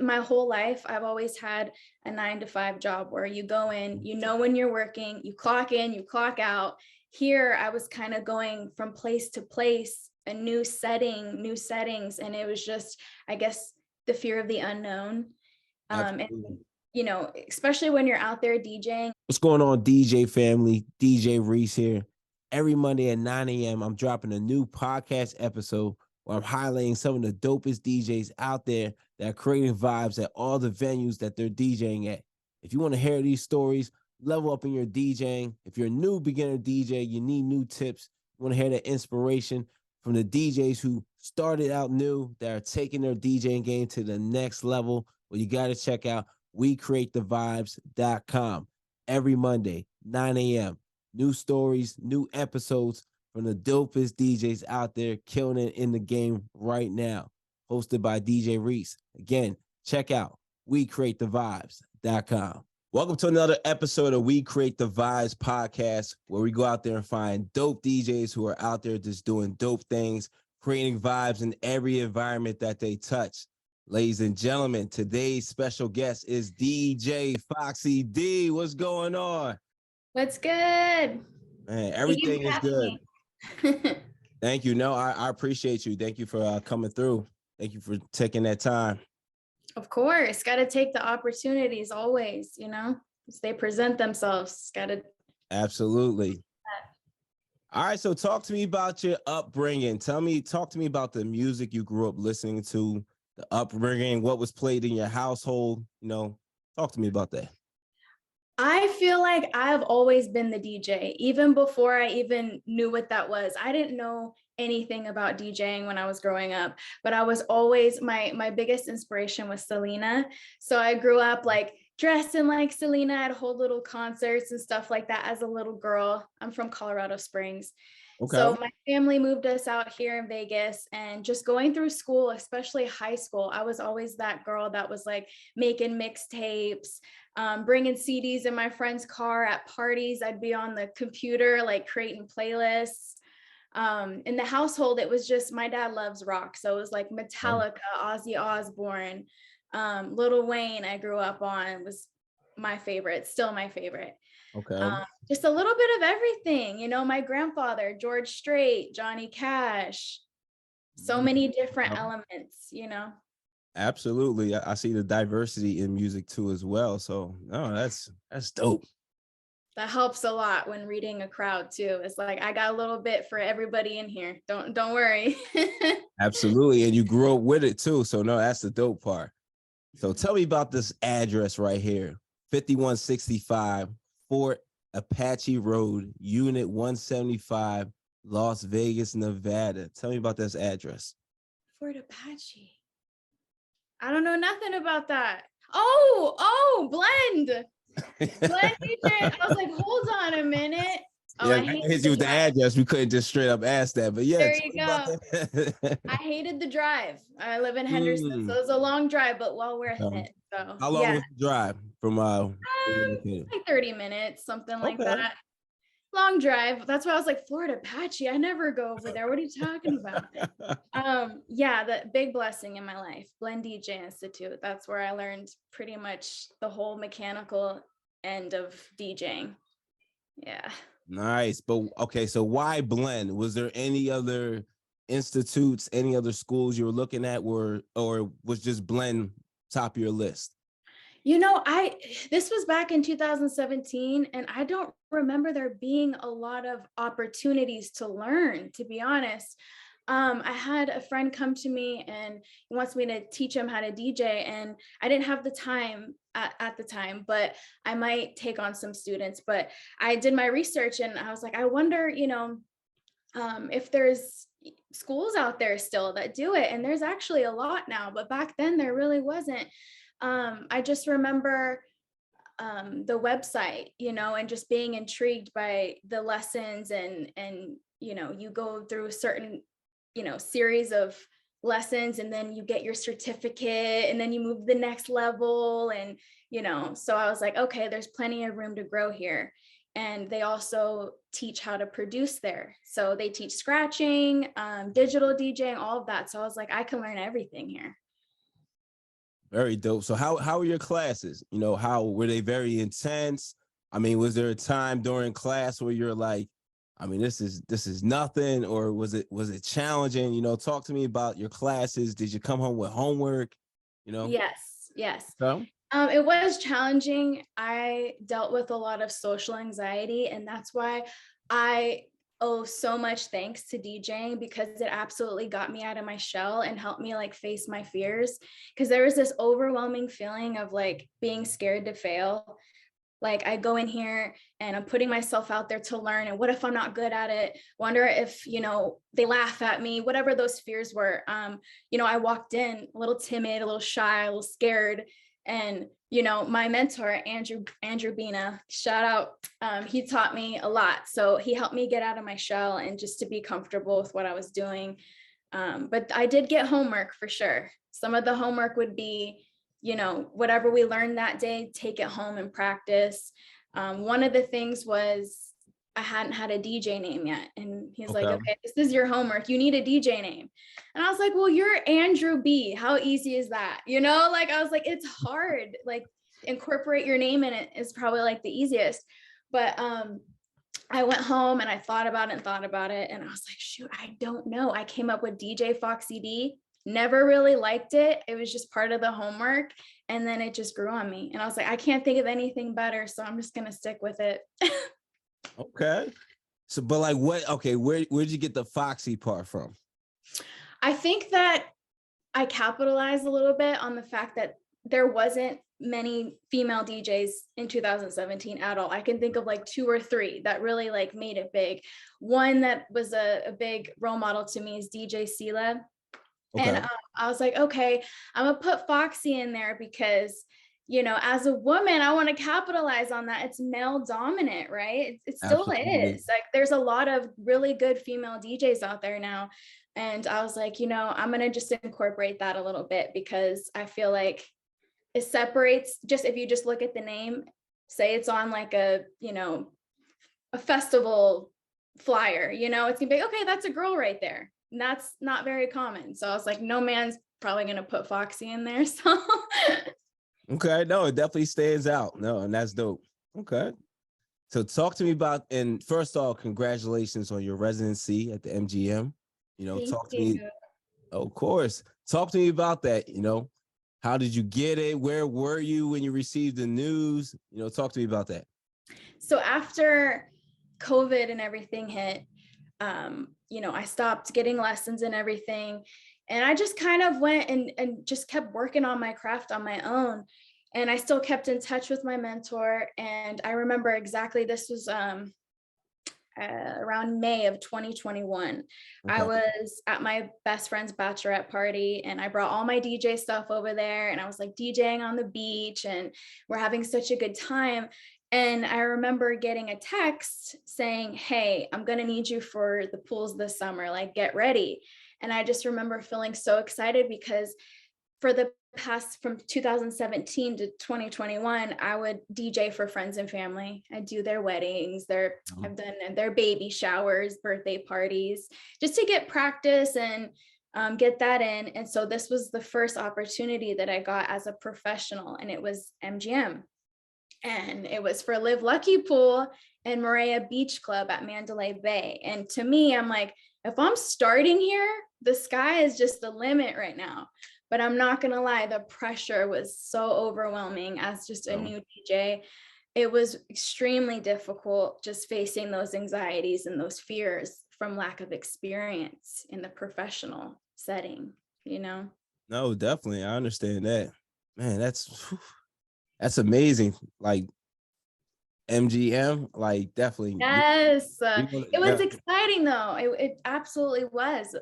my whole life, I've always had a 9-to-5 job where you go in, you know, when you're working, you clock in, you clock out. Here, I was kind of going from place to place, a new setting, new settings. And it was just, I guess, the fear of the unknown. And, you know, especially when you're out there DJing. What's going on, DJ family? DJ Reese here. Every Monday at 9 a.m., I'm dropping a new podcast episode where I'm highlighting some of the dopest DJs out there that are creating vibes at all the venues that they're DJing at. If you want to hear these stories, level up in your DJing. If you're a new beginner DJ, you need new tips. You want to hear that inspiration from the DJs who started out new, that are taking their DJing game to the next level. Well, you got to check out WeCreateTheVibes.com. Every Monday, 9 a.m. New stories, new episodes from the dopest DJs out there killing it in the game right now. Hosted by DJ Reese. Again, check out WeCreateTheVibes.com. Welcome to another episode of We Create the Vibes podcast, where we go out there and find dope DJs who are out there just doing dope things, creating vibes in every environment that they touch. Ladies and gentlemen, today's special guest is DJ Foxy D. What's going on? What's good? Man, everything is good. Thank you. No, I appreciate you. Thank you for coming through. Thank you for taking that time. Of course. Got to take the opportunities always, you know, as they present themselves. Got to. Absolutely. All right. So talk to me about your upbringing. Talk to me about the music you grew up listening to, the upbringing, what was played in your household. You know, talk to me about that. I feel like I've always been the DJ, even before I even knew what that was. I didn't know anything about DJing when I was growing up, but I was always, my biggest inspiration was Selena. So I grew up like dressing like Selena at whole little concerts and stuff like that as a little girl. I'm from Colorado Springs. Okay. So my family moved us out here in Vegas, and just going through school, especially high school, I was always that girl that was like making mixtapes, bringing CDs in my friend's car at parties. I'd be on the computer, like creating playlists. In the household, it was just, my dad loves rock. So it was like Metallica, Ozzy Osbourne, Lil Wayne I grew up on was my favorite, still my favorite. Okay. Just a little bit of everything, you know, my grandfather, George Strait, Johnny Cash, so many different elements, you know. Absolutely. I see the diversity in music too as well. So no, that's dope. That helps a lot when reading a crowd too. It's like, I got a little bit for everybody in here. Don't worry. Absolutely. And you grew up with it too. So no, that's the dope part. So tell me about this address right here. 5165 Fort Apache Road, Unit 175, Las Vegas, Nevada. Tell me about this address. Fort Apache. I don't know nothing about that. Oh, Blend. Blend DJ. I was like, hold on a minute. Oh, yeah, I hit you with the address. We couldn't just straight up ask that, but yeah. There you go. I hated the drive. I live in Henderson, so it was a long drive, but well worth it. So how long was the drive from like 30 minutes, something like that. Long drive. That's why I was like, Florida Apache. I never go over there. What are you talking about? Yeah, the big blessing in my life, Blend DJ Institute. That's where I learned pretty much the whole mechanical end of DJing. Yeah. Nice. But okay, so why Blend? Was there any other institutes, any other schools you were looking at, or was just Blend top of your list? You know, this was back in 2017, and I don't remember there being a lot of opportunities to learn, to be honest. I had a friend come to me and he wants me to teach him how to DJ, and I didn't have the time at the time, but I might take on some students. But I did my research and I was like, I wonder, you know, if there's schools out there still that do it. And there's actually a lot now, but back then there really wasn't. I just remember the website, you know, and just being intrigued by the lessons and, you know, you go through a certain, you know, series of lessons, and then you get your certificate, and then you move to the next level. And, you know, so I was like, okay, there's plenty of room to grow here. And they also teach how to produce there. So they teach scratching, digital DJing, all of that. So I was like, I can learn everything here. Very dope. So how were your classes? You know, how were they very intense? I mean, was there a time during class where you're like, I mean, this is nothing, or was it challenging? You know, talk to me about your classes. Did you come home with homework? You know? Yes, yes. So It was challenging. I dealt with a lot of social anxiety, and that's why I owe so much thanks to DJing, because it absolutely got me out of my shell and helped me like face my fears. Because there was this overwhelming feeling of like being scared to fail. Like I go in here and I'm putting myself out there to learn. And what if I'm not good at it? Wonder if, they laugh at me, whatever those fears were. I walked in a little timid, a little shy, a little scared. And, my mentor, Andrew Bina, shout out, he taught me a lot. So he helped me get out of my shell and just to be comfortable with what I was doing. But I did get homework for sure. Some of the homework would be, whatever we learned that day, take it home and practice. One of the things was I hadn't had a DJ name yet. And he's like, okay. okay, this is your homework. You need a DJ name. And I was like, well, you're Andrew B. How easy is that? Like I was like, it's hard. Like incorporate your name in it is probably like the easiest. But I went home and I thought about it. And I was like, shoot, I don't know. I came up with DJ Foxy D. Never really liked it. It was just part of the homework. And then it just grew on me. And I was like, I can't think of anything better. So I'm just going to stick with it. Okay. So, but like where'd you get the Foxy part from? I think that I capitalized a little bit on the fact that there wasn't many female DJs in 2017 at all. I can think of like 2 or 3 that really like made it big. One that was a big role model to me is DJ Sela. Okay. And I was like, okay, I'm gonna put Foxy in there because, as a woman, I want to capitalize on that. It's male dominant, right? It still Absolutely. is. Like, there's a lot of really good female DJs out there now. And I was like, I'm gonna just incorporate that a little bit because I feel like it separates. Just if you just look at the name, say it's on like a festival flyer, it's gonna be okay, that's a girl right there. And that's not very common. So I was like, no man's probably gonna put Foxy in there. So Okay, no, it definitely stands out. No, and that's dope. Okay. So talk to me about, and first off, congratulations on your residency at the MGM. thank Talk to me, you. of course. Talk to me about that. How did you get it? Where were you when you received the news? Talk to me about that. So after COVID and everything hit, I stopped getting lessons and everything. And I just kind of went and just kept working on my craft on my own. And I still kept in touch with my mentor. And I remember exactly, this was around May of 2021. I Okay. was at my best friend's bachelorette party and I brought all my DJ stuff over there and I was like DJing on the beach and we're having such a good time. And I remember getting a text saying, hey, I'm going to need you for the pools this summer, like get ready. And I just remember feeling so excited because for the past from 2017 to 2021, I would DJ for friends and family. I do their weddings, I've done their baby showers, birthday parties, just to get practice and get that in. And so this was the first opportunity that I got as a professional, and it was MGM. And it was for Live Lucky Pool and Moorea Beach Club at Mandalay Bay. And to me, I'm like, if I'm starting here, the sky is just the limit right now. But I'm not going to lie, the pressure was so overwhelming as just a new DJ. It was extremely difficult just facing those anxieties and those fears from lack of experience in the professional setting, No, definitely. I understand that. Man, that's amazing. Like MGM, like definitely. Yes, it was Yeah. exciting though. It absolutely was.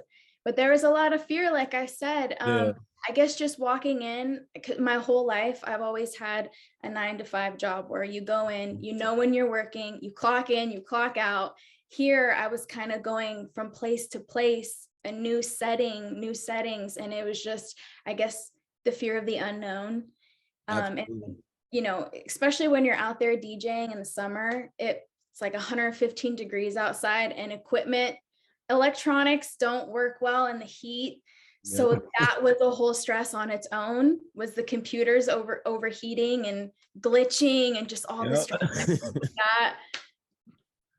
But there was a lot of fear, like I said. Yeah. I guess just walking in, my whole life, I've always had a 9-to-5 job where you go in, when you're working, you clock in, you clock out. Here, I was kind of going from place to place, a new setting, new settings. And it was just, I guess, the fear of the unknown. And especially when you're out there DJing in the summer, it's like 115 degrees outside and electronics don't work well in the heat. So that was a whole stress on its own, was the computers overheating and glitching and just all the stress that.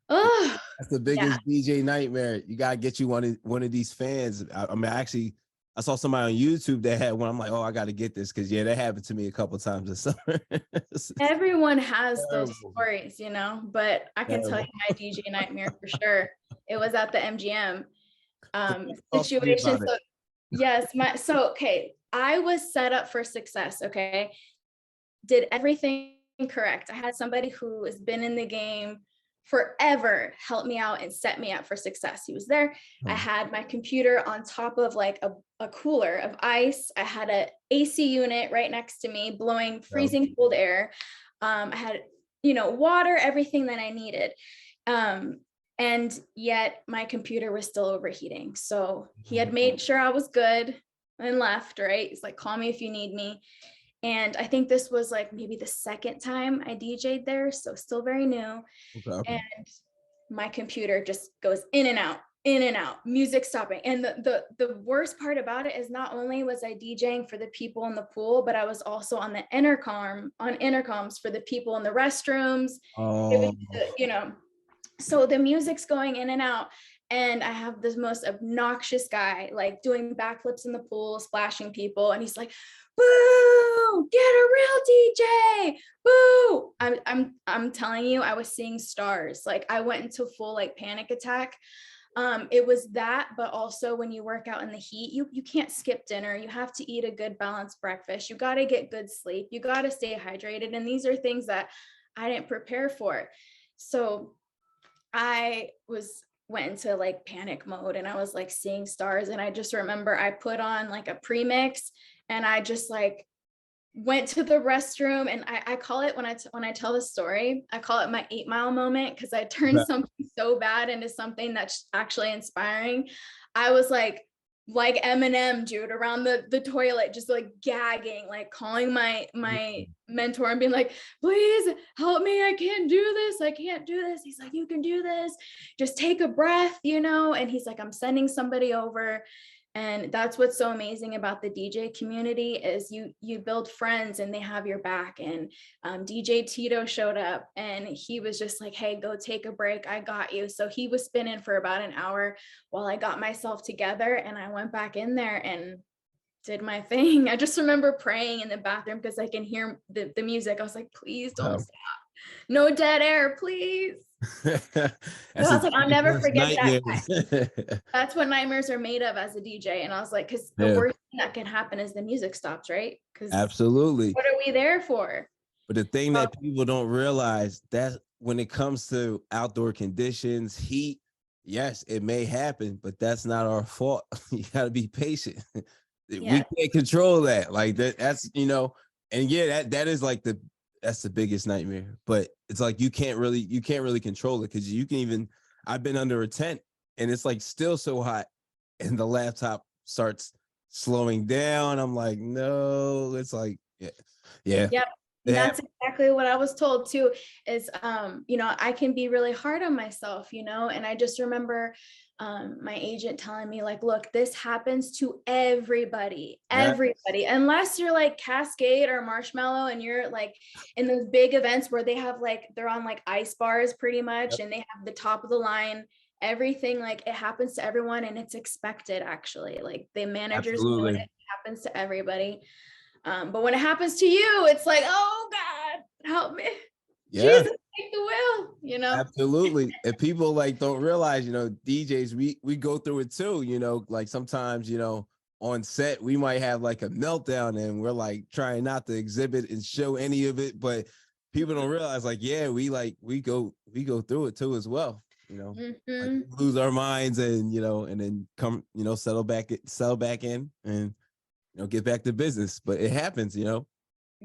Oh, that's the biggest DJ nightmare. You gotta get you one of these fans. I mean, I saw somebody on YouTube that had one. I'm like, oh, I gotta get this because that happened to me a couple times this summer. Everyone has those stories, but I can tell you my DJ nightmare for sure. It was at the MGM situation. So yes, okay. I was set up for success. Okay. Did everything correct. I had somebody who has been in the game forever help me out and set me up for success. He was there. I had my computer on top of like a cooler of ice. I had a AC unit right next to me blowing freezing cold air. I had, water, everything that I needed. And yet my computer was still overheating. So he had made sure I was good and left, right? He's like, call me if you need me. And I think this was like maybe the second time I DJ'd there. So still very new. And my computer just goes in and out, music stopping. And the worst part about it is not only was I DJing for the people in the pool, but I was also on the intercoms for the people in the restrooms. It was, so the music's going in and out. And I have this most obnoxious guy like doing backflips in the pool, splashing people. And he's like, boo, get a real DJ, boo. I'm telling you, I was seeing stars. Like I went into full like panic attack. It was that, but also when you work out in the heat, you can't skip dinner. You have to eat a good balanced breakfast. You got to get good sleep. You got to stay hydrated. And these are things that I didn't prepare for. So I went into like panic mode and I was like seeing stars. And I just remember I put on like a premix and I just like went to the restroom. And I call it, when I tell the story, I call it my 8 Mile moment, because I turned something so bad into something that's actually inspiring. I was like Eminem, dude, around the toilet, just like gagging, like calling my mentor and being like, please help me. I can't do this. I can't do this. He's like, you can do this. Just take a breath, and he's like, I'm sending somebody over. And that's what's so amazing about the DJ community is you build friends and they have your back. And DJ Tito showed up and he was just like, hey, go take a break. I got you. So he was spinning for about an hour while I got myself together, and I went back in there and did my thing. I just remember praying in the bathroom because I can hear the music. I was like, please don't stop. No dead air, please. I was like, I'll never forget that. That's what nightmares are made of as a DJ. And I was like, because the worst thing that can happen is the music stops, right? Because absolutely, what are we there for? But the thing that people don't realize, that when it comes to outdoor conditions, heat, yes, it may happen, but that's not our fault. You got to be patient. We can't control that. Like that's and that is like that's the biggest nightmare. But it's like you can't really control it, because you can even, I've been under a tent and it's like still so hot and the laptop starts slowing down. I'm like, no, it's like yeah. Yep. That's exactly what I was told too, is I can be really hard on myself, and I just remember my agent telling me like, look, this happens to everybody, unless you're like Cascade or Marshmallow and you're like in those big events where they're on like ice bars pretty much, and they have the top of the line, everything, like it happens to everyone and it's expected, actually. Like the managers know it happens to everybody. But when it happens to you, it's like, oh God, help me. Jesus, take the wheel, Absolutely. And people like don't realize, DJs, we go through it too, like sometimes, on set, we might have like a meltdown and we're like trying not to exhibit and show any of it, but people don't realize like, we go through it too as well, like lose our minds and, and then come, settle back in and, get back to business. But it happens,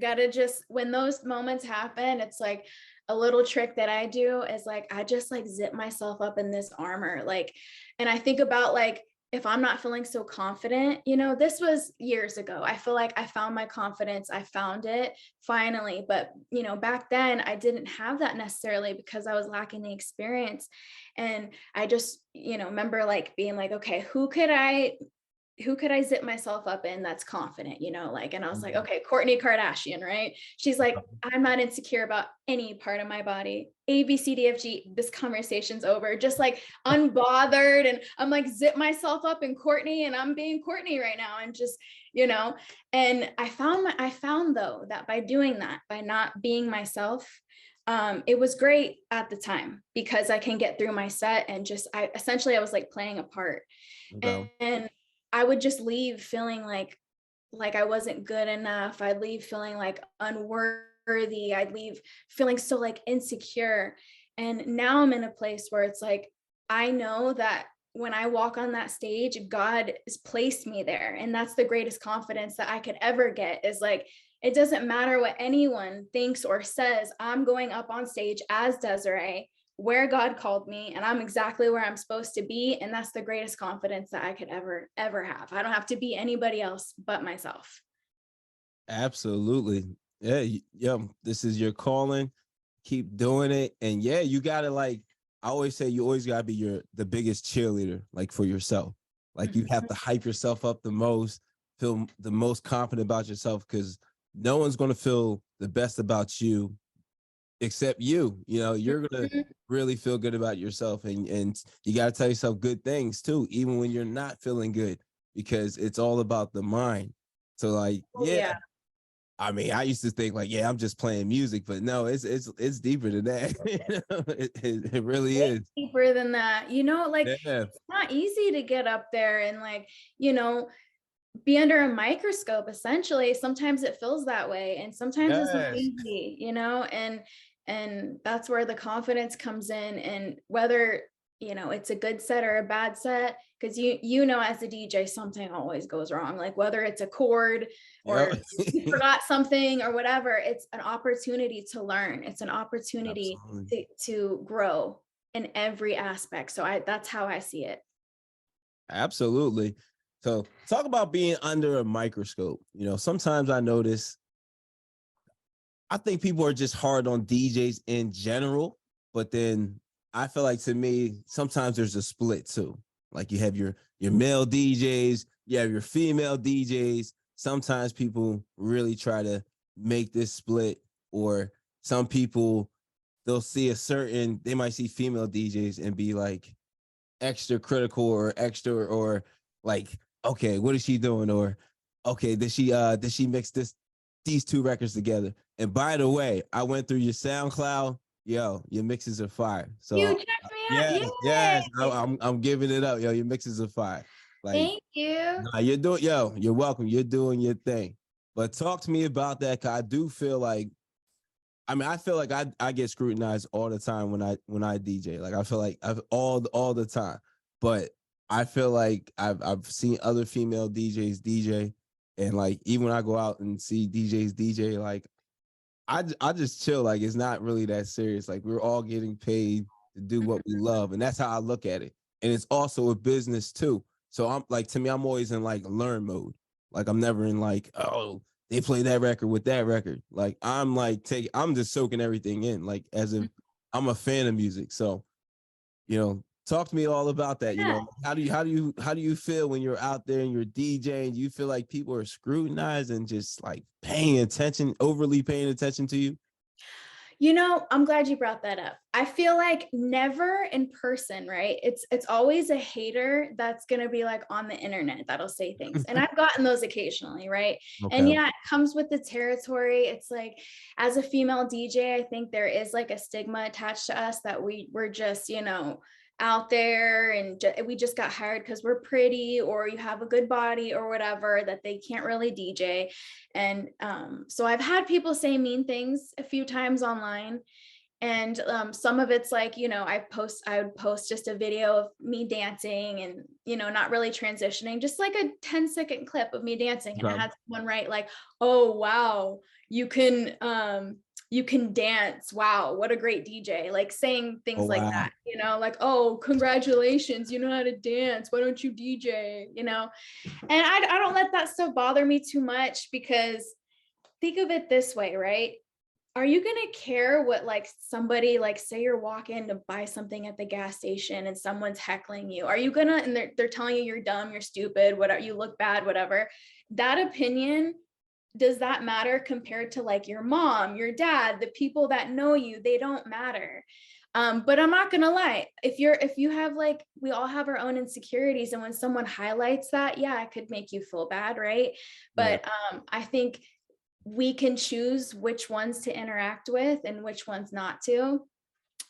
Gotta just, when those moments happen, it's like a little trick that I do is like, I just like zip myself up in this armor. Like, and I think about like, if I'm not feeling so confident, this was years ago. I feel like I found my confidence. I found it finally. But, back then I didn't have that necessarily because I was lacking the experience. And I just, remember like being like, okay, who who could I zip myself up in that's confident, you know, like, and I was like, okay, Kourtney Kardashian, right? She's like, I'm not insecure about any part of my body. A, B, C, D, F, G, this conversation's over. Just like unbothered. And I'm like, zip myself up in Kourtney, and I'm being Kourtney right now. And just, you know, and I found though, that by doing that, by not being myself, it was great at the time because I can get through my set and just, I was like playing a part. Okay. And I would just leave feeling like I wasn't good enough. I'd leave feeling like unworthy. I'd leave feeling so like insecure. And now I'm in a place where it's like, I know that when I walk on that stage, God has placed me there. And that's the greatest confidence that I could ever get, is like, it doesn't matter what anyone thinks or says. I'm going up on stage as Desiree, where God called me, and I'm exactly where I'm supposed to be. And that's the greatest confidence that I could ever have. I don't have to be anybody else but myself. Absolutely. Yeah. Yeah. This is your calling. Keep doing it. And yeah, you gotta, like, I always say, you always gotta be the biggest cheerleader, like, for yourself. Like, you have to hype yourself up the most, feel the most confident about yourself, because no one's gonna feel the best about you except you. You know, you're gonna really feel good about yourself, and you gotta tell yourself good things too, even when you're not feeling good, because it's all about the mind. So, like, yeah. I mean, I used to think like, yeah, I'm just playing music, but no, it's deeper than that. You know, it really is deeper than that. You know, like, yeah. it's not easy to get up there and, like, you know, be under a microscope. Essentially, sometimes it feels that way, and sometimes it's not Yes. easy, you know. And that's where the confidence comes in. And whether, you know, it's a good set or a bad set, because you know, as a DJ, something always goes wrong, like whether it's a chord Yep. or you forgot something or whatever. It's an opportunity to learn. It's an opportunity to grow in every aspect. So that's how I see it. Absolutely. So talk about being under a microscope. You know, sometimes I notice, I think people are just hard on DJs in general, but then I feel like, to me, sometimes there's a split too. Like, you have your male DJs, you have your female DJs. Sometimes people really try to make this split, or some people, they might see female DJs and be like extra critical or extra, or like, okay, what is she doing? Or, okay, did she mix these two records together? And by the way, I went through your SoundCloud. Yo, your mixes are fire. You So checked me out. yes, yes, Yay! I'm giving it up. Yo, your mixes are fire. Like, Thank you. nah, you're welcome. You're doing your thing. But talk to me about that, cause I do feel like, I mean, I feel like I get scrutinized all the time when I DJ. Like, I feel like I've all the time. But I feel like I've seen other female DJs DJ, and like, even when I go out and see DJs DJ, like, I just chill. Like, it's not really that serious. Like, we're all getting paid to do what we love, and that's how I look at it. And it's also a business too. So I'm like, to me, I'm always in like learn mode. Like, I'm never in like, oh, they play that record with that record. Like, I'm like, I'm just soaking everything in, like, as if I'm a fan of music. So, you know, talk to me all about that. You Yeah. know, how do you feel when you're out there and you're DJing? Do you feel like people are scrutinized and just like overly paying attention to you? You know, I'm glad you brought that up. I feel like never in person, right? It's always a hater that's going to be like on the internet that'll say things. And I've gotten those occasionally, right? And Okay. yeah, it comes with the territory. It's like, as a female DJ, I think there is like a stigma attached to us that we're just, you know, out there, and we just got hired because we're pretty, or you have a good body or whatever, that they can't really DJ. And so I've had people say mean things a few times online. And some of it's like, you know, I would post just a video of me dancing, and, you know, not really transitioning, just like a 10-second clip of me dancing. And I Okay. had someone write like, oh, wow, you can dance. Wow, what a great DJ. Like, saying Oh things like wow. that, you know, like, oh, congratulations, you know how to dance. Why don't you DJ? You know, and I don't let that stuff bother me too much, because think of it this way, right? are you gonna care what like somebody, like say you're walking to buy something at the gas station and someone's heckling you? Are you gonna, and they're telling you you're dumb, you're stupid, whatever, you look bad, whatever. That opinion, does that matter compared to like your mom, your dad, the people that know you? They don't matter. But I'm not gonna lie, if you have like, we all have our own insecurities, and when someone highlights that, yeah, it could make you feel bad, right? Yeah. But I think we can choose which ones to interact with and which ones not to.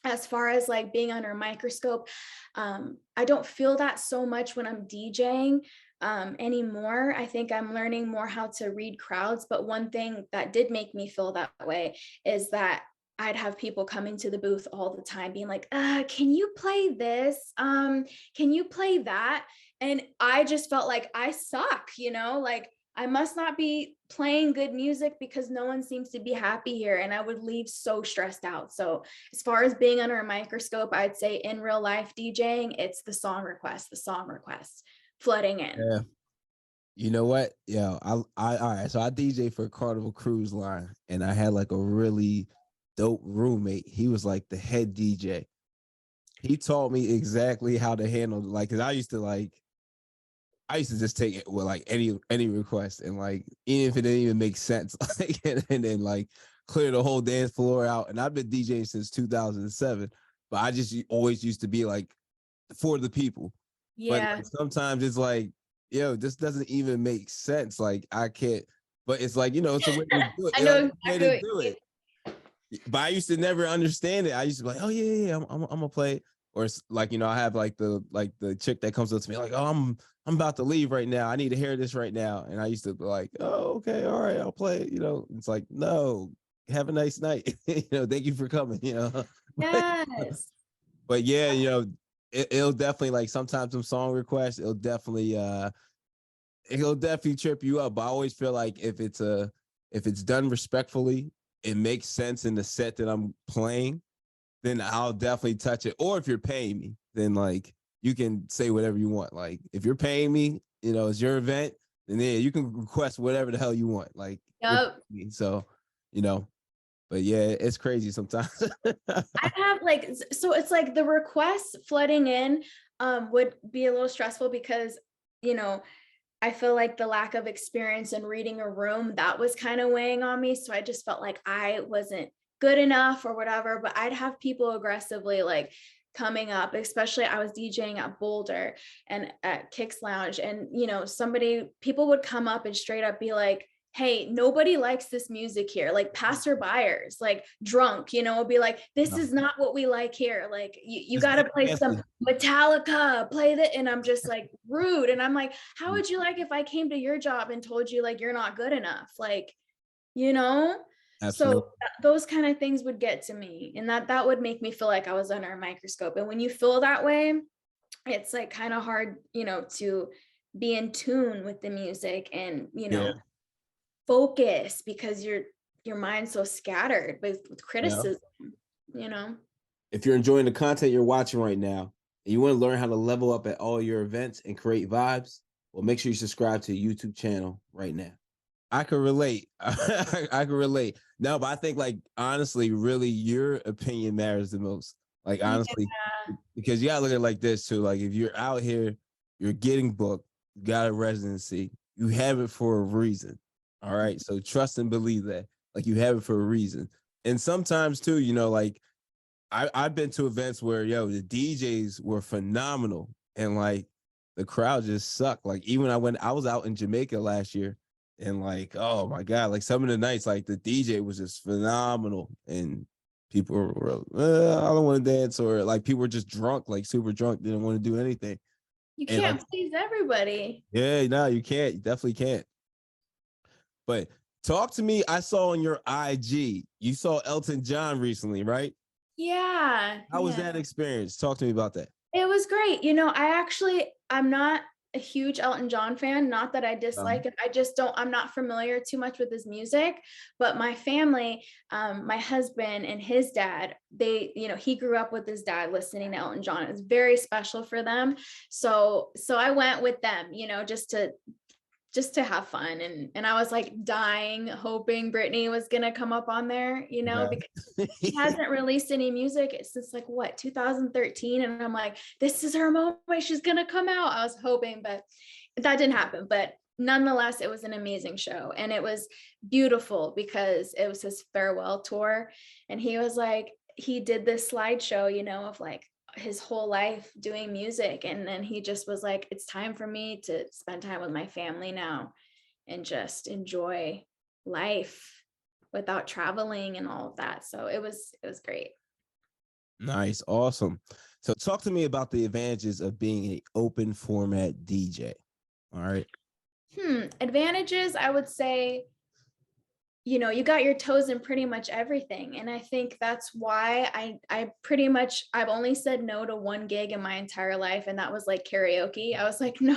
As far as like being under a microscope, I don't feel that so much when I'm DJing anymore. I think I'm learning more how to read crowds. But one thing that did make me feel that way is that I'd have people coming to the booth all the time being like, can you play this? Can you play that? And I just felt like I suck, like I must not be playing good music because no one seems to be happy here. And I would leave so stressed out. So as far as being under a microscope, I'd say in real life DJing, it's the song requests flooding in. Yeah. You know what? Yeah, I all right. So I DJ for Carnival Cruise Line, and I had like a really dope roommate. He was like the head DJ. He taught me exactly how to handle, like, cause I used to just take it with like any request, and like even if it didn't even make sense, like and then like clear the whole dance floor out. And I've been DJing since 2007, but I just always used to be like for the people. But Yeah. like sometimes it's like, yo, this doesn't even make sense. Like I can't, but it's like, it's a way to do it. I You know, know it's a way exactly to what do you mean. it. But I used to never understand it. I used to be like, oh yeah, I'm gonna play. Or it's like, I have like the chick that comes up to me like, oh, I'm about to leave right now. I need to hear this right now. And I used to be like, oh, okay, all right, I'll play. It's like, no, have a nice night. Thank you for coming. but, Yes. but yeah, it'll definitely, like, sometimes some song requests, it'll definitely trip you up. But I always feel like if it's done respectfully, it makes sense in the set that I'm playing, then I'll definitely touch it. Or if you're paying me, then like you can say whatever you want. Like if you're paying me, it's your event, then yeah, you can request whatever the hell you want. Like Yep. so, you know, but yeah, it's crazy sometimes. I have like, so it's like the requests flooding in would be a little stressful because, you know, I feel like the lack of experience in reading a room, that was kind of weighing on me. So I just felt like I wasn't good enough or whatever, but I'd have people aggressively like coming up, especially I was DJing at Boulder and at Kicks Lounge. And, people would come up and straight up be like, hey, nobody likes this music here. Like passerbyers, like drunk, would be like, this is not what we like here. Like you It's got to very play some fancy. Metallica, play that. And I'm just like rude. And I'm like, how would you like if I came to your job and told you like, you're not good enough? Like, you know? So Absolutely. those kind of things would get to me, and that would make me feel like I was under a microscope. And when you feel that way, it's like kind of hard, to be in tune with the music and, Yeah. focus because your mind's so scattered with Yeah. criticism, you know. If you're enjoying the content you're watching right now and you want to learn how to level up at all your events and create vibes, well, make sure you subscribe to the YouTube channel right now. I can relate. I can relate. No, but I think, like, honestly, really your opinion matters the most. Like, Yeah. honestly, because you gotta look at it like this too. Like, if you're out here, you're getting booked, you got a residency, you have it for a reason. All right. So trust and believe that. Like, you have it for a reason. And sometimes too, like I've been to events where the DJs were phenomenal and like the crowd just sucked. Like even I was out in Jamaica last year and like, oh my God, like some of the nights, like the DJ was just phenomenal and people were, I don't want to dance, or like people were just drunk, like super drunk, didn't want to do anything. You And like, can't please everybody. yeah, no, you can't. You definitely can't. But talk to me. I saw on your IG, you saw Elton John recently, right? Yeah. How was Yeah. that experience? Talk to me about that. It was great. I'm not a huge Elton John fan. Not that I dislike it. I just I'm not familiar too much with his music, but my family, my husband and his dad, he grew up with his dad listening to Elton John. It was very special for them. So I went with them, just to just to have fun. And I was like dying, hoping Brittany was gonna come up on there, you know, because she hasn't released any music since like what, 2013. And I'm like, this is her moment. She's gonna come out. I was hoping, but that didn't happen. But nonetheless, it was an amazing show. And it was beautiful because it was his farewell tour. And he was like, he did this slideshow, you know, of like his whole life doing music, and then he just was like, it's time for me to spend time with my family now and just enjoy life without traveling and all of that. So it was great. Nice. Awesome. So talk to me about the advantages of being an open format DJ. All right. Advantages, I would say, you know, you got your toes in pretty much everything. And I think that's why I've only said no to one gig in my entire life. And that was like karaoke. I was like, no.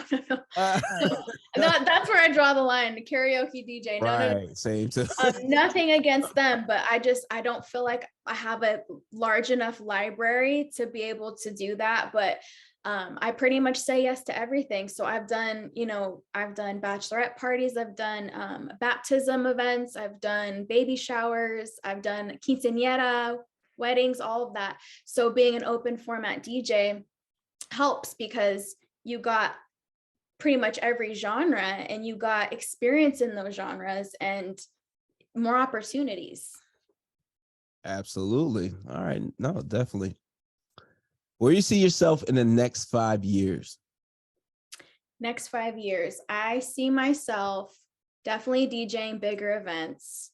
That's where I draw the line, the karaoke DJ. No, right. no. Same too. Nothing against them, but I don't feel like I have a large enough library to be able to do that. But I pretty much say yes to everything. So I've done bachelorette parties, I've done baptism events, I've done baby showers, I've done quinceañera, weddings, all of that. So being an open format DJ helps because you got pretty much every genre and you got experience in those genres and more opportunities. Absolutely. All right. No, definitely. Where do you see yourself in the next 5 years? Next 5 years, I see myself definitely DJing bigger events.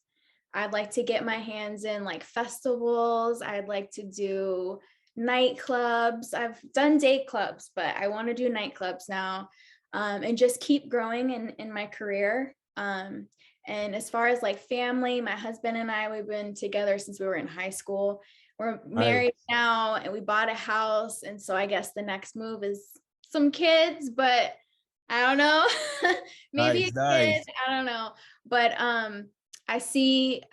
I'd like to get my hands in like festivals. I'd like to do nightclubs. I've done day clubs, but I want to do nightclubs now, and just keep growing in my career. And as far as like family, my husband and I, we've been together since we were in high school. We're married now and we bought a house. And so I guess the next move is some kids, but I don't know. Maybe a kid, I don't know. But I see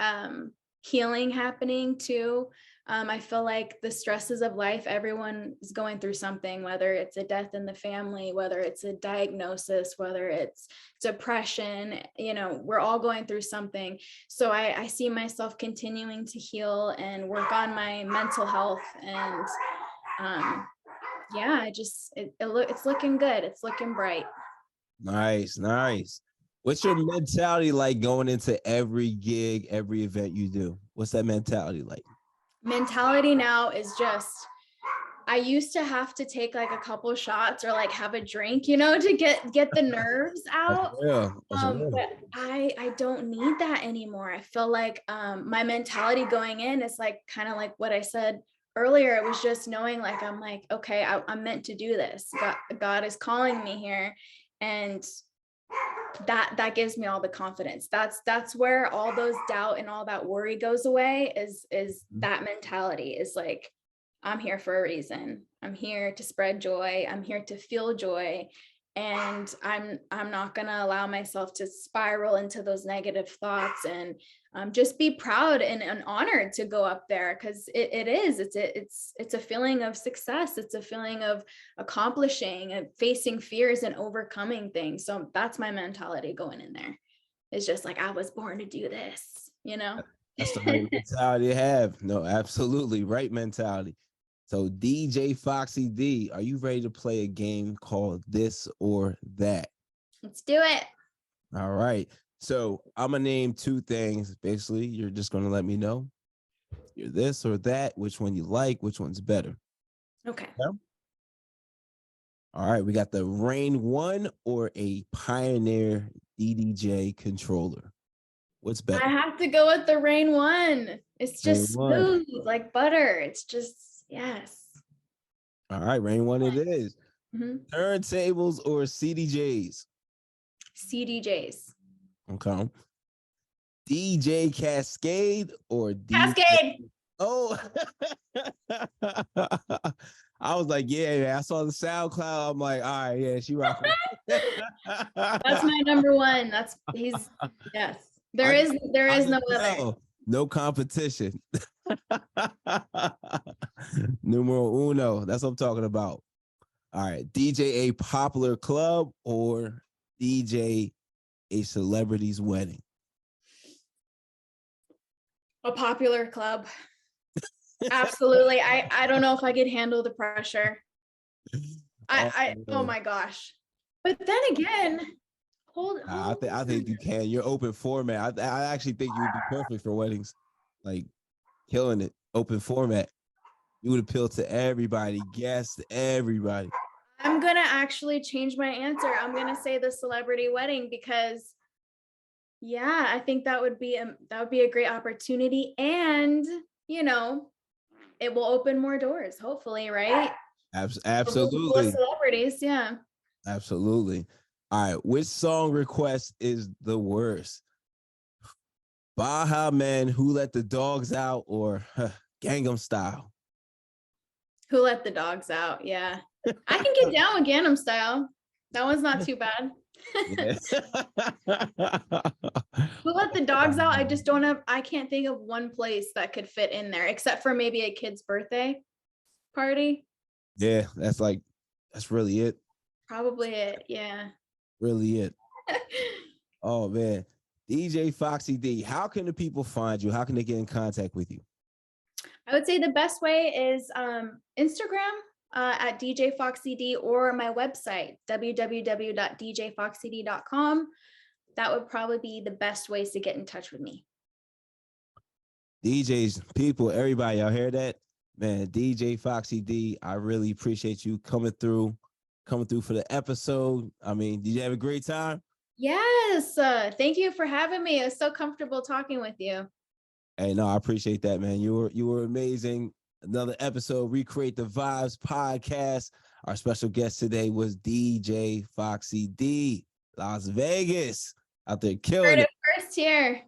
healing happening too. I feel like the stresses of life, everyone is going through something, whether it's a death in the family, whether it's a diagnosis, whether it's depression, you know, we're all going through something. So I see myself continuing to heal and work on my mental health. And yeah, it's looking good. It's looking bright. Nice, nice. What's your mentality like going into every gig, every event you do? What's that mentality like? Mentality now is just, I used to have to take like a couple shots or like have a drink, you know, to get the nerves out. But I don't need that anymore. I feel like my mentality going in is like kind of like what I said earlier. It was just knowing like, I'm like, okay, I'm meant to do this. God is calling me here. And that gives me all the confidence. That's where all those doubt and all that worry goes away, is that mentality is like, I'm here for a reason. I'm here to spread joy. I'm here to feel joy. And I'm not going to allow myself to spiral into those negative thoughts, and just be proud and honored to go up there, because it's a feeling of success. It's a feeling of accomplishing and facing fears and overcoming things. So that's my mentality going in there. It's just like, I was born to do this, you know? That's the right mentality to have. No, absolutely. Right mentality. So DJ Foxy D, are you ready to play a game called This or That? Let's do it. All right. So I'm going to name two things. Basically, you're just going to let me know you're this or that, which one you like, which one's better. Okay. Yeah? All right. We got the Rain 1 or a Pioneer DDJ controller. What's better? I have to go with the Rain 1. It's just Rain 1. smooth like butter. It's just, yes. All right. Rain 1 it is. Mm-hmm. Turntables or CDJs? CDJs. Okay. DJ Cascade or DJ? Cascade. Oh, I was like, yeah, I saw the SoundCloud. I'm like, all right, yeah, she rocking. That's my number one. Yes. There is no other. No competition. Numero uno. That's what I'm talking about. All right. DJ a popular club or DJ a celebrity's wedding? A popular club. Absolutely. I don't know if I could handle the pressure. Oh my gosh. But then again, I think you can. You're open format. I actually think you would be perfect for weddings. Like killing it. Open format. You would appeal to everybody, guests, everybody. I'm gonna actually change my answer. I'm gonna say the celebrity wedding because yeah, I think that would be a great opportunity, and you know, it will open more doors, hopefully, right? Absolutely. Celebrities, yeah. Absolutely. All right. Which song request is the worst? Baja Man, Who Let the Dogs Out, or Gangnam Style? Who Let the Dogs Out? Yeah. I can get down with Gangnam Style. That one's not too bad. Who Let the Dogs Out? I can't think of one place that could fit in there except for maybe a kid's birthday party. Yeah, that's really it. Probably it. Yeah. Really it. Oh man. DJ Foxy D, how can the people find you? How can they get in contact with you? I would say the best way is Instagram at DJ Foxy D, or my website, www.djfoxyd.com. That would probably be the best ways to get in touch with me. DJs, people, everybody, y'all hear that? Man, DJ Foxy D, I really appreciate you coming through for the episode. I mean, did you have a great time? Yes. Thank you for having me. It was so comfortable talking with you. Hey, no, I appreciate that, man. You were amazing. Another episode, Recreate the Vibes podcast. Our special guest today was DJ Foxy D, Las Vegas, out there killing it. First here.